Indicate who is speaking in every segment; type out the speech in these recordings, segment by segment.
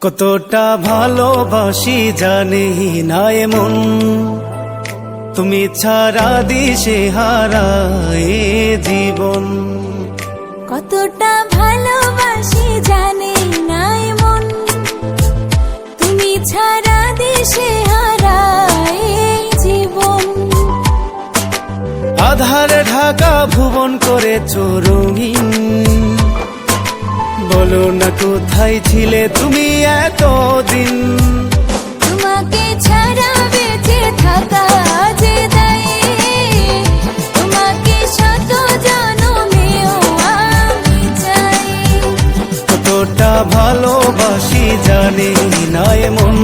Speaker 1: কতটা ভালোবাসি জানি না এমন, তুমি ছাড়া দিশে হারায় জীবন।
Speaker 2: কতটা ভালোবাসি জানি না এমন, তুমি ছাড়া দিশে হারায় জীবন।
Speaker 1: আধারে ঢাকা ভুবন করেছো রঙিন, বলো না কোথায় ছিলে তুমি এতদিন।
Speaker 2: তোমাকে ছাড়া বেঁচে থাকা যে দায়ে, তোমাকে শত জনমেও আমি চাই।
Speaker 1: কতটা ভালোবাসি জানি না এমন,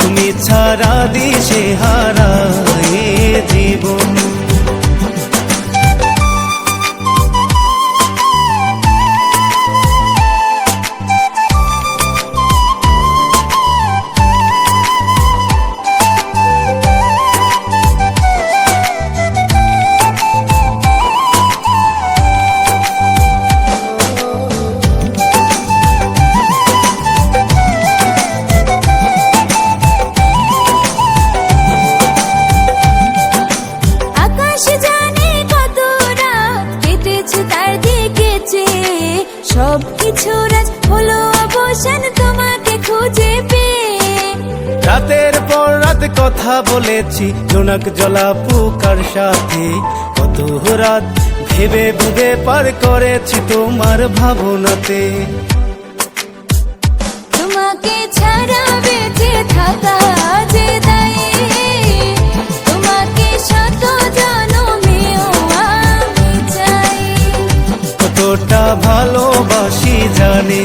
Speaker 1: তুমি ছাড়া দিশে হারায় জীবন।
Speaker 2: সবকিছু রাজ হলো অবসান তোমাকে খুঁজে পেয়ে।
Speaker 1: রাতের পর রাত কথা বলেছি জোনাক জলা পোকার সাথে, কত রাত ভেবে ভেবে পার করেছি তোমার ভাবনাতে।
Speaker 2: তোমাকে ছাড়া বেঁচে থাকা যে দায়ে, তোমাকে শত জনমেও আমি চাই।
Speaker 1: কতটা ভালোবাসি জানি